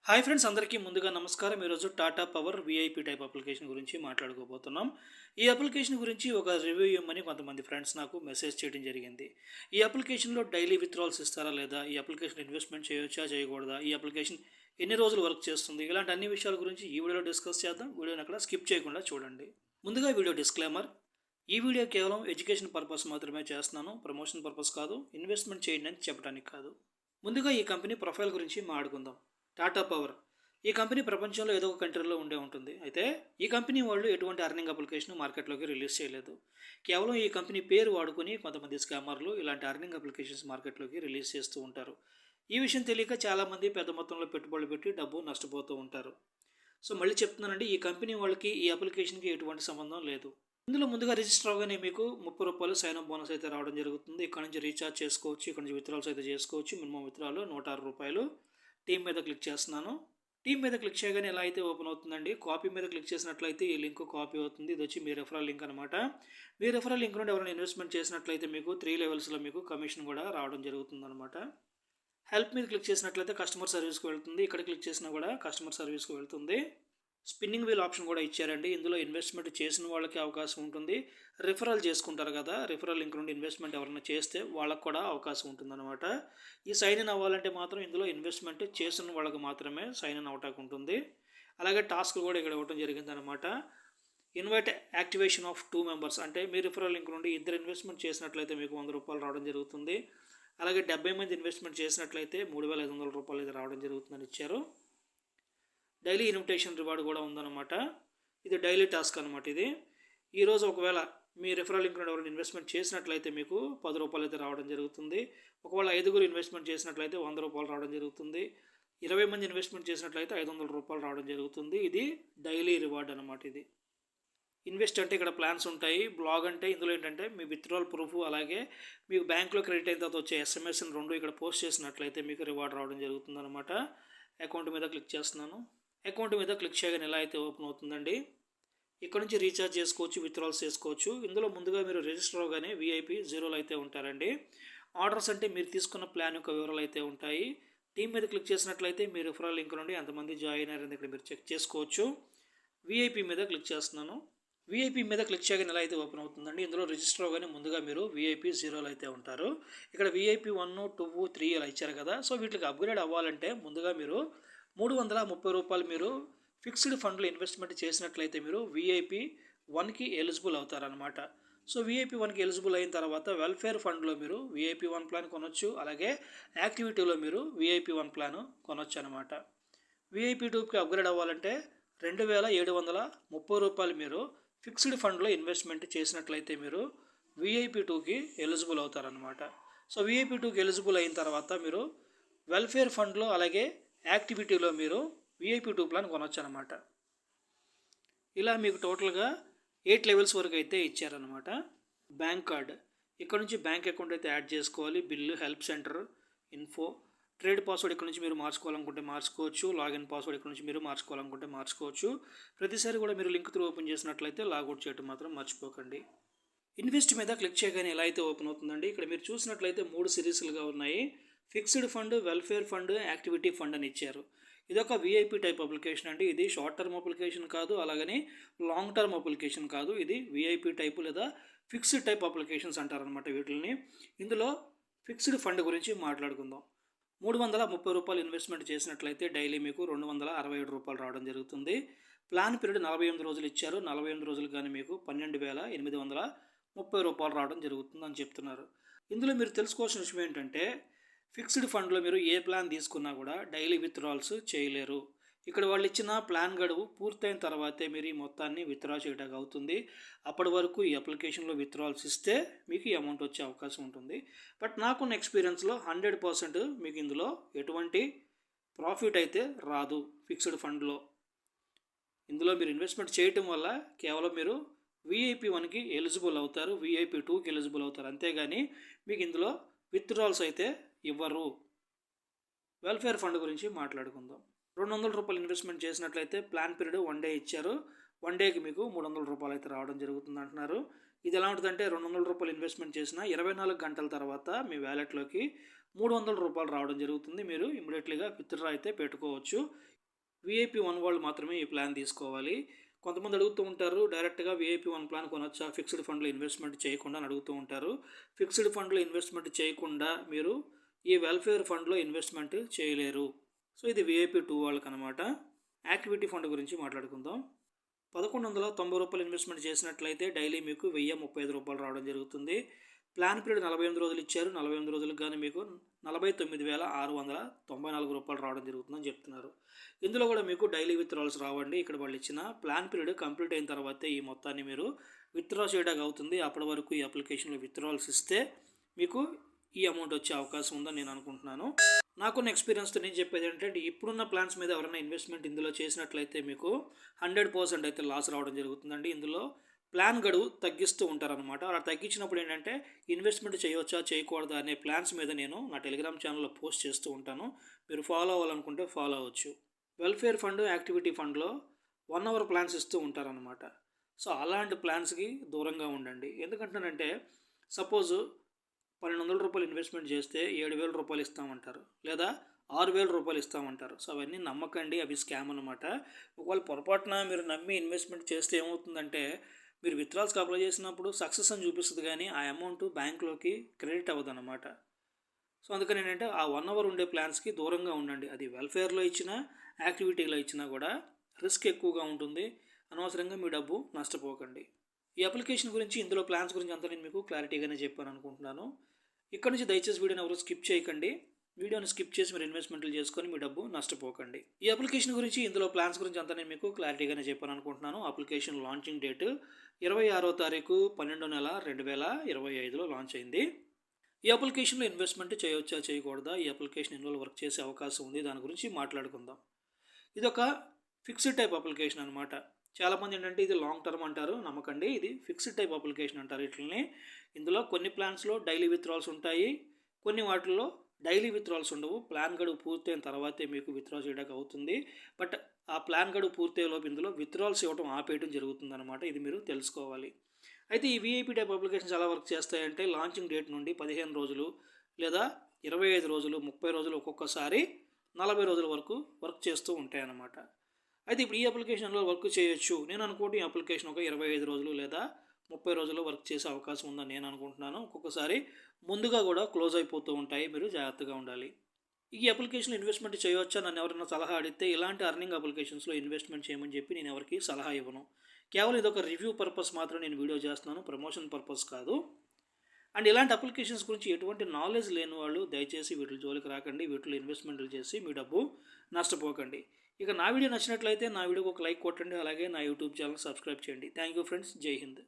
Hi friends, అందరికీ ముందుగా నమస్కారం. ఈరోజు Tata power VIP type application గురించి మాట్లాడుకోబోతున్నాం. ఈ అప్లికేషన్ గురించి ఒక రివ్యూ ఇవ్వమని కొంతమంది ఫ్రెండ్స్ నాకు మెసేజ్ చేయడం జరిగింది. ఈ అప్లికేషన్లో డైలీ విత్డ్రాల్స్ ఇస్తారా లేదా, ఈ అప్లికేషన్ ఇన్వెస్ట్మెంట్ చేయొచ్చా చేయకూడదా, ఈ అప్లికేషన్ ఎన్ని రోజులు వర్క్ చేస్తుంది, ఇలాంటి అన్ని విషయాల గురించి ఈ వీడియోలో డిస్కస్ చేద్దాం. వీడియోని అక్కడ స్కిప్ చేయకుండా చూడండి. ముందుగా వీడియో డిస్క్లైమర్: ఈ వీడియో కేవలం ఎడ్యుకేషన్ పర్పస్ మాత్రమే చేస్తున్నాను, ప్రమోషన్ పర్పస్ కాదు, ఇన్వెస్ట్మెంట్ చేయండి అని చెప్పడానికి కాదు. ముందుగా ఈ కంపెనీ ప్రొఫైల్ గురించి మాట్లాడుకుందాం. టాటా పవర్ ఈ కంపెనీ ప్రపంచంలో ఏదో ఒక కంట్రీలో ఉండే ఉంటుంది. అయితే ఈ కంపెనీ వాళ్ళు ఎటువంటి అర్నింగ్ అప్లికేషన్ మార్కెట్లోకి రిలీజ్ చేయలేదు. కేవలం ఈ కంపెనీ పేరు వాడుకొని కొంతమంది స్కామర్లు ఇలాంటి అర్నింగ్ అప్లికేషన్స్ మార్కెట్లోకి రిలీజ్ చేస్తూ ఉంటారు. ఈ విషయం తెలియక చాలామంది పెద్ద మొత్తంలో పెట్టుబడులు పెట్టి డబ్బు నష్టపోతూ ఉంటారు. సో మళ్ళీ చెప్తున్నానండి, ఈ కంపెనీ వాళ్ళకి ఈ అప్లికేషన్కి ఎటువంటి సంబంధం లేదు. ఇందులో ముందుగా రిజిస్టర్ అవగానే మీకు ₹30 సైన్ అప్ బోనస్ అయితే రావడం జరుగుతుంది. ఇక్కడ నుంచి రీఛార్జ్ చేసుకోవచ్చు, ఇక్కడ నుంచి విత్డ్రాల్స్ అయితే చేసుకోవచ్చు. Minimum withdrawal ₹106. టీమ్ మీద క్లిక్ చేస్తున్నాను. టీమ్ మీద క్లిక్ చేయగానే ఎలా అయితే ఓపెన్ అవుతుందండి. కాపీ మీద క్లిక్ చేసినట్లయితే ఈ లింక్ కాపీ అవుతుంది. ఇది వచ్చి మీ రెఫరల్ లింక్ అనమాట. మీ రెఫరల్ లింక్ నుండి ఎవరైనా ఇన్వెస్ట్మెంట్ చేసినట్లయితే మీకు 3 లెవెల్స్లో మీకు కమిషన్ కూడా రావడం జరుగుతుంది అనమాట. హెల్ప్ మీద క్లిక్ చేసినట్లయితే కస్టమర్ సర్వీస్కి వెళ్తుంది. ఇక్కడ క్లిక్ చేసినా కూడా కస్టమర్ సర్వీస్కి వెళ్తుంది. స్పిన్నింగ్ వీల్ ఆప్షన్ కూడా ఇచ్చారండి. ఇందులో ఇన్వెస్ట్మెంట్ చేసిన వాళ్ళకి అవకాశం ఉంటుంది. రిఫరల్ చేసుకుంటారు కదా, రిఫరల్ లింక్ నుండి ఇన్వెస్ట్మెంట్ ఎవరైనా చేస్తే వాళ్ళకు కూడా అవకాశం ఉంటుందన్నమాట. ఈ సైన్ ఇన్ అవ్వాలంటే మాత్రం ఇందులో ఇన్వెస్ట్మెంట్ చేసిన వాళ్ళకి మాత్రమే సైన్ ఇన్ అవటానికి ఉంటుంది. అలాగే టాస్క్ కూడా ఇక్కడ ఇవ్వడం జరిగిందనమాట. ఇన్వైట్ యాక్టివేషన్ ఆఫ్ 2 మెంబర్స్, అంటే మీ రిఫరల్ లింక్ నుండి ఇద్దరు ఇన్వెస్ట్మెంట్ చేసినట్లయితే మీకు ₹100 రావడం జరుగుతుంది. అలాగే 70 మంది ఇన్వెస్ట్మెంట్ చేసినట్లయితే ₹3,500 ఇది రావడం జరుగుతుందని ఇచ్చారు. డైలీ ఇన్విటేషన్ రివార్డ్ కూడా ఉందన్నమాట. ఇది డైలీ టాస్క్ అనమాట. ఇది ఈరోజు ఒకవేళ మీ రిఫరల్ లింక్ నుండి ఎవరైనా ఇన్వెస్ట్మెంట్ చేసినట్లయితే మీకు ₹10 అయితే రావడం జరుగుతుంది. ఒకవేళ 5గురు ఇన్వెస్ట్మెంట్ చేసినట్లయితే ₹100 రావడం జరుగుతుంది. 20 మంది ఇన్వెస్ట్మెంట్ చేసినట్లయితే ₹500 రావడం జరుగుతుంది. ఇది డైలీ రివార్డ్ అనమాట. ఇది ఇన్వెస్ట్ అంటే ఇక్కడ ప్లాన్స్ ఉంటాయి. బ్లాగ్ అంటే ఇందులో ఏంటంటే మీ విత్డ్రాల్ ప్రూఫ్, అలాగే మీకు బ్యాంక్లో క్రెడిట్ అయిన తర్వాత వచ్చే SMS రెండు ఇక్కడ పోస్ట్ చేసినట్లయితే మీకు రివార్డ్ రావడం జరుగుతుంది అనమాట. అకౌంట్ మీద క్లిక్ చేస్తున్నాను. అకౌంట్ మీద క్లిక్ చేయగానే ఎలా అయితే ఓపెన్ అవుతుందండి. ఇక్కడ నుంచి రీఛార్జ్ చేసుకోవచ్చు, విత్డ్రాల్స్ చేసుకోవచ్చు. ఇందులో ముందుగా మీరు రిజిస్టర్ అవగానే VIP 0లో అయితే ఉంటారండి. ఆర్డర్స్ అంటే మీరు తీసుకున్న ప్లాన్ యొక్క వివరాలు అయితే ఉంటాయి. టీమ్ మీద క్లిక్ చేసినట్లయితే మీ రిఫరల్ లింక్ నుండి ఎంతమంది జాయిన్ అయ్యారని ఇక్కడ మీరు చెక్ చేసుకోవచ్చు. VIP మీద క్లిక్ చేస్తున్నాను. VIP మీద క్లిక్ చేయగానే ఎలా అయితే ఓపెన్ అవుతుందండి. ఇందులో రిజిస్టర్ అవగానే ముందుగా మీరు VIP 0లో అయితే ఉంటారు. ఇక్కడ VIP 1, 2, 3 ఇలా ఇచ్చారు కదా. సో వీటికి అప్గ్రేడ్ అవ్వాలంటే ముందుగా మీరు ₹330 మీరు ఫిక్స్డ్ ఫండ్లో ఇన్వెస్ట్మెంట్ చేసినట్లయితే మీరు VIP 1కి ఎలిజిబుల్ అవుతారనమాట. సో VIP 1కి ఎలిజిబుల్ అయిన తర్వాత వెల్ఫేర్ ఫండ్లో మీరు VIP 1 ప్లాన్ కొనొచ్చు. అలాగే యాక్టివిటీలో మీరు VIP 1 ప్లాన్ కొనొచ్చు అనమాట. VIP 2కి అప్గ్రేడ్ అవ్వాలంటే ₹2,730 మీరు ఫిక్స్డ్ ఫండ్లో ఇన్వెస్ట్మెంట్ చేసినట్లయితే మీరు VIP 2కి ఎలిజిబుల్ అవుతారనమాట. సో VIP 2కి ఎలిజిబుల్ అయిన తర్వాత మీరు వెల్ఫేర్ ఫండ్లో అలాగే యాక్టివిటీలో మీరు VIP 2 ప్లాన్ కొనొచ్చు అనమాట. ఇలా మీకు టోటల్గా 8 లెవెల్స్ వరకు అయితే ఇచ్చారనమాట. బ్యాంక్ కార్డ్, ఇక్కడ నుంచి బ్యాంక్ అకౌంట్ అయితే యాడ్ చేసుకోవాలి. Bill, help centre, info, trade password ఇక్కడ నుంచి మీరు మార్చుకోవాలనుకుంటే మార్చుకోవచ్చు. లాగిన్ పాస్వర్డ్ ఇక్కడ నుంచి మీరు మార్చుకోవాలనుకుంటే మార్చుకోవచ్చు. ప్రతిసారి కూడా మీరు లింక్ త్రూ ఓపెన్ చేసినట్లయితే లాగౌట్ చేయడం మాత్రం మర్చిపోకండి. ఇన్వెస్ట్ మీద క్లిక్ చేయగానే ఎలా అయితే ఓపెన్ అవుతుందండి. ఇక్కడ మీరు చూసినట్లయితే 3 సిరీస్లుగా ఉన్నాయి. Fixed fund, welfare fund, activity fund అని ఇచ్చారు. ఇదొక VIP టైప్ అప్లికేషన్ అండి. ఇది షార్ట్ టర్మ్ అప్లికేషన్ కాదు, అలాగని లాంగ్ టర్మ్ అప్లికేషన్ కాదు. ఇది VIP టైపు లేదా ఫిక్స్డ్ టైప్ అప్లికేషన్స్ అంటారనమాట వీటిని. ఇందులో ఫిక్స్డ్ ఫండ్ గురించి మాట్లాడుకుందాం. ₹330 ఇన్వెస్ట్మెంట్ చేసినట్లయితే డైలీ మీకు ₹267 రావడం జరుగుతుంది. ప్లాన్ పీరియడ్ 48 రోజులు ఇచ్చారు. 48 రోజులు కానీ మీకు ₹12,830 రావడం జరుగుతుందని చెప్తున్నారు. ఇందులో మీరు తెలుసుకోవాల్సిన విషయం ఏంటంటే, ఫిక్స్డ్ ఫండ్లో మీరు ఏ ప్లాన్ తీసుకున్నా కూడా డైలీ విత్డ్రాల్స్ చేయలేరు. ఇక్కడ వాళ్ళు ఇచ్చిన ప్లాన్ గడువు పూర్తయిన తర్వాతే మీరు ఈ మొత్తాన్ని విత్డ్రా చేయడానికి అవుతుంది. అప్పటి వరకు ఈ అప్లికేషన్లో విత్డ్రాల్స్ ఇస్తే మీకు ఈ అమౌంట్ వచ్చే అవకాశం ఉంటుంది. బట్ నాకున్న ఎక్స్పీరియన్స్లో 100% మీకు ఇందులో ఎటువంటి ప్రాఫిట్ అయితే రాదు. ఫిక్స్డ్ ఫండ్లో ఇందులో మీరు ఇన్వెస్ట్మెంట్ చేయటం వల్ల కేవలం మీరు VIP 1కి ఎలిజిబుల్ అవుతారు, VIP 2కి ఎలిజిబుల్ అవుతారు. అంతేగాని మీకు ఇందులో విత్డ్రాల్స్ అయితే ఇవ్వరు. వెల్ఫేర్ ఫండ్ గురించి మాట్లాడుకుందాం. ₹200 ఇన్వెస్ట్మెంట్ చేసినట్లయితే ప్లాన్ పీరియడ్ 1 డే ఇచ్చారు. 1 డేకి మీకు ₹300 అయితే రావడం జరుగుతుంది అంటున్నారు. ఇది ఎలా ఉంటుందంటే ₹200 ఇన్వెస్ట్మెంట్ చేసిన 24 గంటల తర్వాత మీ వ్యాలెట్లోకి రూ. 300 రావడం జరుగుతుంది. మీరు ఇమ్మీడియట్లీగా విత్డ్రా అయితే పెట్టుకోవచ్చు. వీఐపీ 1 వాళ్ళు మాత్రమే ఈ ప్లాన్ తీసుకోవాలి. కొంతమంది అడుగుతూ ఉంటారు, డైరెక్ట్గా వీఐపీ 1 ప్లాన్ కొనొచ్చా, ఫిక్స్డ్ ఫండ్లో ఇన్వెస్ట్మెంట్ చేయకుండా అని అడుగుతూ ఉంటారు. ఫిక్స్డ్ ఫండ్లో ఇన్వెస్ట్మెంట్ చేయకుండా మీరు ఈ వెల్ఫేర్ ఫండ్లో ఇన్వెస్ట్మెంట్ చేయలేరు. సో ఇది వీఐపీ 2 వాళ్ళకి అనమాట. యాక్టివిటీ ఫండ్ గురించి మాట్లాడుకుందాం. రూ. 1190 ఇన్వెస్ట్మెంట్ చేసినట్లయితే డైలీ మీకు రూ. 1035 రావడం జరుగుతుంది. ప్లాన్ పీరియడ్ 48 రోజులు ఇచ్చారు. 48 రోజులకు కానీ మీకు రూ. 49,694 రావడం జరుగుతుందని చెప్తున్నారు. ఇందులో కూడా మీకు డైలీ విత్డ్రాల్స్ రావండి. ఇక్కడ వాళ్ళు ఇచ్చిన ప్లాన్ పీరియడ్ కంప్లీట్ అయిన తర్వాతే ఈ మొత్తాన్ని మీరు విత్డ్రా చేయడానికి అవుతుంది. అప్పటి వరకు ఈ అప్లికేషన్లో విత్డ్రాల్స్ ఇస్తే మీకు ఈ అమౌంట్ వచ్చే అవకాశం ఉందని నేను అనుకుంటున్నాను. నాకున్న ఎక్స్పీరియన్స్తో నేను చెప్పేది ఏంటంటే, ఇప్పుడున్న ప్లాన్స్ మీద ఎవరైనా ఇన్వెస్ట్మెంట్ ఇందులో చేసినట్లయితే మీకు 100% అయితే లాస్ రావడం జరుగుతుందండి. ఇందులో ప్లాన్ గడువు తగ్గిస్తూ ఉంటారనమాట. అలా తగ్గించినప్పుడు ఏంటంటే ఇన్వెస్ట్మెంట్ చేయవచ్చా చేయకూడదా అనే ప్లాన్స్ మీద నేను నా టెలిగ్రామ్ ఛానల్లో పోస్ట్ చేస్తూ ఉంటాను. మీరు ఫాలో అవ్వాలనుకుంటే ఫాలో అవ్వచ్చు. వెల్ఫేర్ ఫండ్, యాక్టివిటీ ఫండ్లో 1 అవర్ ప్లాన్స్ ఇస్తూ ఉంటారనమాట. సో అలాంటి ప్లాన్స్కి దూరంగా ఉండండి. ఎందుకంటానంటే సపోజ్ రూ. 1,200 ఇన్వెస్ట్మెంట్ చేస్తే రూ. 7,000 ఇస్తామంటారు, లేదా రూ. 6,000 ఇస్తామంటారు. సో అవన్నీ నమ్మకండి, అవి స్కామ్ అనమాట. ఒకవేళ పొరపాటున మీరు నమ్మి ఇన్వెస్ట్మెంట్ చేస్తే ఏమవుతుందంటే, మీరు విత్డ్రాల్స్కి అప్లై చేసినప్పుడు సక్సెస్ అని చూపిస్తుంది, కానీ ఆ అమౌంట్ బ్యాంక్లోకి క్రెడిట్ అవ్వదు అనమాట. సో అందుకని ఏంటంటే ఆ 1 అవర్ ఉండే ప్లాన్స్కి దూరంగా ఉండండి. అది వెల్ఫేర్లో ఇచ్చినా, యాక్టివిటీలో ఇచ్చినా కూడా రిస్క్ ఎక్కువగా ఉంటుంది. అనవసరంగా మీ డబ్బు నష్టపోకండి. ఈ అప్లికేషన్ గురించి, ఇందులో ప్లాన్స్ గురించి అంతా నేను మీకు క్లారిటీగానే చెప్పాను అనుకుంటున్నాను. ఇక్కడ నుంచి దయచేసి వీడియోని ఎవరు స్కిప్ చేయకండి. వీడియోని స్కిప్ చేసి మీరు ఇన్వెస్ట్మెంట్లు చేసుకొని మీ డబ్బు నష్టపోకండి. ఈ అప్లికేషన్ గురించి, ఇందులో ప్లాన్స్ గురించి అంతా నేను మీకు క్లారిటీగానే చెప్పాను అనుకుంటున్నాను. అప్లికేషన్ లాంచింగ్ డేట్ 26వ తారీఖు 12వ నెల 2025లో లాంచ్ అయింది. ఈ అప్లికేషన్లో ఇన్వెస్ట్మెంట్ చేయవచ్చా చేయకూడదా, ఈ అప్లికేషన్ ఎన్ని రోజులు వర్క్ చేసే అవకాశం ఉంది, దాని గురించి మాట్లాడుకుందాం. ఇది ఒక ఫిక్స్డ్ టైప్ అప్లికేషన్ అనమాట. చాలామంది ఏంటంటే ఇది లాంగ్ టర్మ్ అంటారు, నమ్మకండి. ఇది ఫిక్స్డ్ టైప్ అప్లికేషన్ అంటారు వీటిని. ఇందులో కొన్ని ప్లాన్స్లో డైలీ విత్డ్రాల్స్ ఉంటాయి, కొన్ని వాటిల్లో డైలీ విత్డ్రాల్స్ ఉండవు. ప్లాన్ గడువు పూర్తయిన తర్వాతే మీకు విత్డ్రా చేయడానికి అవుతుంది. బట్ ఆ ప్లాన్ గడువు పూర్తయ్యేలోపు ఇందులో విత్డ్రాల్స్ ఇవ్వడం ఆపేయడం జరుగుతుందన్నమాట. ఇది మీరు తెలుసుకోవాలి. అయితే ఈ వీఐపీ టైప్ అప్లికేషన్స్ ఎలా వర్క్ చేస్తాయంటే, లాంచింగ్ డేట్ నుండి 15 రోజులు లేదా 25 రోజులు, 30 రోజులు, ఒక్కొక్కసారి 40 రోజుల వరకు వర్క్ చేస్తూ ఉంటాయన్నమాట. అయితే ఇప్పుడు ఈ అప్లికేషన్లో వర్క్ చేయొచ్చు. నేను అనుకోవటం ఈ అప్లికేషన్ ఒక 25 రోజులు లేదా 30 రోజుల్లో వర్క్ చేసే అవకాశం ఉందని నేను అనుకుంటున్నాను. ఒక్కొక్కసారి ముందుగా కూడా క్లోజ్ అయిపోతూ ఉంటాయి. మీరు జాగ్రత్తగా ఉండాలి. ఈ అప్లికేషన్లో ఇన్వెస్ట్మెంట్ చేయవచ్చా నన్ను ఎవరైనా సలహా అడిగితే, ఇలాంటి అర్నింగ్ అప్లికేషన్స్లో ఇన్వెస్ట్మెంట్ చేయమని చెప్పి నేను ఎవరికి సలహా ఇవ్వను. కేవలం ఇదొక రివ్యూ పర్పస్ మాత్రం నేను వీడియో చేస్తున్నాను, ప్రమోషన్ పర్పస్ కాదు. అండ్ ఇలాంటి అప్లికేషన్స్ గురించి ఎటువంటి నాలెడ్జ్ లేని వాళ్ళు దయచేసి వీటి జోలికి రాకండి. వీటిలో ఇన్వెస్ట్మెంట్లు చేసి మీ డబ్బు నష్టపోకండి. ఇక నా వీడియో నచ్చినట్లయితే నా వీడియోకి ఒక లైక్ కొట్టండి. అలాగే నా యూట్యూబ్ ఛానల్ సబ్స్క్రైబ్ చేయండి. Thank you friends. జై హింద్.